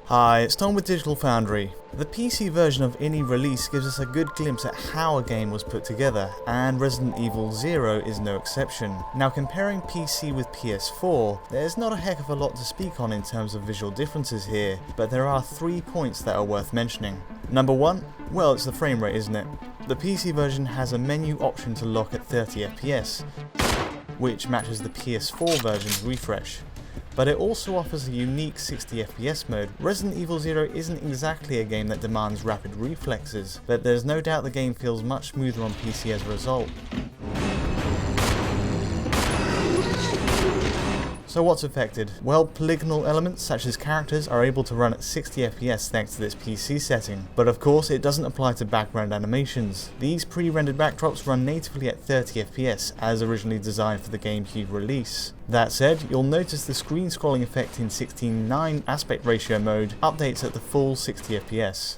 Hi, it's Tom with Digital Foundry. The PC version of any release gives us a good glimpse at how a game was put together, and Resident Evil 0 is no exception. Now, comparing PC with PS4, there's not a heck of a lot to speak on in terms of visual differences here, but there are 3 points that are worth mentioning. Number 1, well, it's the frame rate, isn't it? The PC version has a menu option to lock at 30 FPS, which matches the PS4 version's refresh. But it also offers a unique 60 FPS mode. Resident Evil 0 isn't exactly a game that demands rapid reflexes, but there's no doubt the game feels much smoother on PC as a result. So what's affected? Well, polygonal elements such as characters are able to run at 60 FPS thanks to this PC setting, but of course it doesn't apply to background animations. These pre-rendered backdrops run natively at 30 FPS as originally designed for the GameCube release. That said, you'll notice the screen scrolling effect in 16:9 aspect ratio mode updates at the full 60 FPS.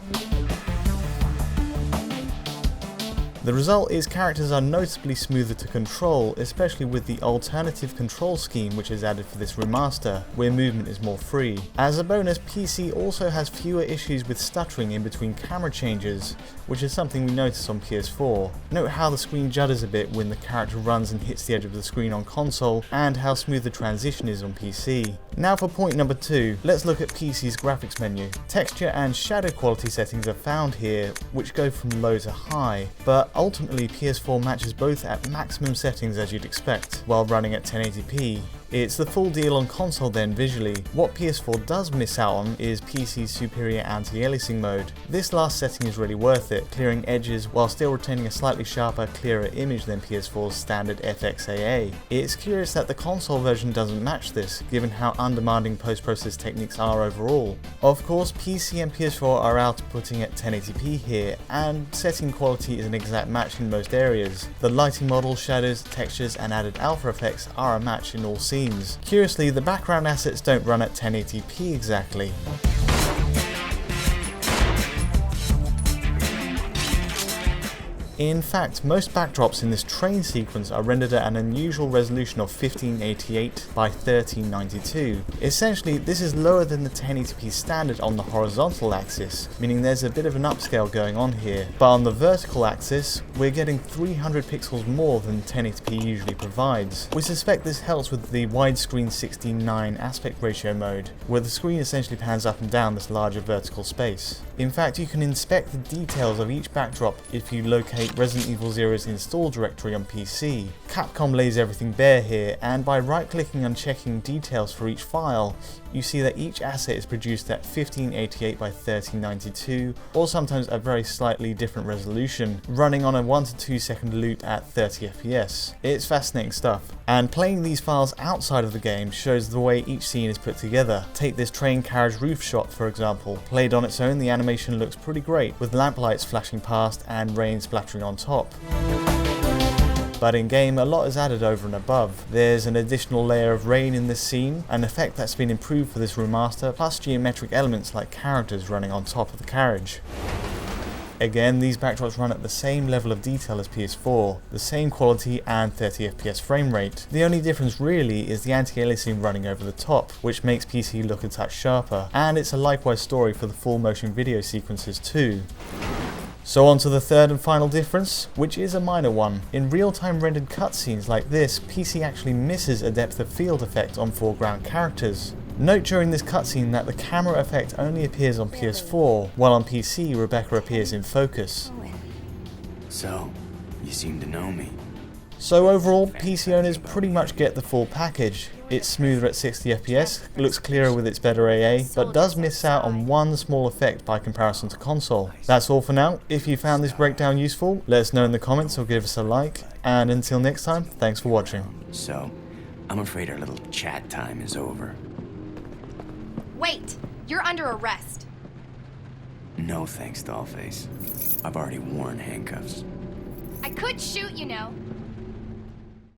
The result is characters are noticeably smoother to control, especially with the alternative control scheme which is added for this remaster, where movement is more free. As a bonus, PC also has fewer issues with stuttering in between camera changes, which is something we notice on PS4. Note how the screen judders a bit when the character runs and hits the edge of the screen on console, and how smooth the transition is on PC. Now for point number 2, let's look at PC's graphics menu. Texture and shadow quality settings are found here, which go from low to high, but ultimately PS4 matches both at maximum settings as you'd expect, while running at 1080p. It's the full deal on console then visually. What PS4 does miss out on is PC's superior Anti-Aliasing Mode. This last setting is really worth it, clearing edges while still retaining a slightly sharper, clearer image than PS4's standard FXAA. It's curious that the console version doesn't match this, given how undemanding post-process techniques are overall. Of course, PC and PS4 are outputting at 1080p here, and setting quality is an exact match in most areas. The lighting model, shadows, textures and added alpha effects are a match in all scenes. Curiously, the background assets don't run at 1080p exactly. In fact, most backdrops in this train sequence are rendered at an unusual resolution of 1588 by 1392. Essentially, this is lower than the 1080p standard on the horizontal axis, meaning there's a bit of an upscale going on here. But on the vertical axis, we're getting 300 pixels more than 1080p usually provides. We suspect this helps with the widescreen 16:9 aspect ratio mode, where the screen essentially pans up and down this larger vertical space. In fact, you can inspect the details of each backdrop if you locate Resident Evil 0's install directory on PC. Capcom lays everything bare here, and by right-clicking and checking details for each file, you see that each asset is produced at 1588 by 1392, or sometimes a very slightly different resolution, running on a 1 to 2 second loop at 30 FPS. It's fascinating stuff. And playing these files outside of the game shows the way each scene is put together. Take this train carriage roof shot for example. Played on its own, the animation looks pretty great, with lamplights flashing past and rain splattering on top. But in game, a lot is added over and above. There's an additional layer of rain in this scene, an effect that's been improved for this remaster, plus geometric elements like characters running on top of the carriage. Again, these backdrops run at the same level of detail as PS4, the same quality and 30 FPS frame rate. The only difference really is the anti-aliasing running over the top, which makes PC look a touch sharper, and it's a likewise story for the full motion video sequences too. So on to the third and final difference, which is a minor one. In real-time rendered cutscenes like this, PC actually misses a depth of field effect on foreground characters. Note during this cutscene that the camera effect only appears on PS4, while on PC Rebecca appears in focus. So, you seem to know me. So overall, PC owners pretty much get the full package. It's smoother at 60 FPS, looks clearer with its better AA, but does miss out on one small effect by comparison to console. That's all for now. If you found this breakdown useful, let us know in the comments or give us a like. And until next time, thanks for watching. So, I'm afraid our little chat time is over. Wait! You're under arrest. No thanks, Dollface. I've already worn handcuffs. I could shoot, you know.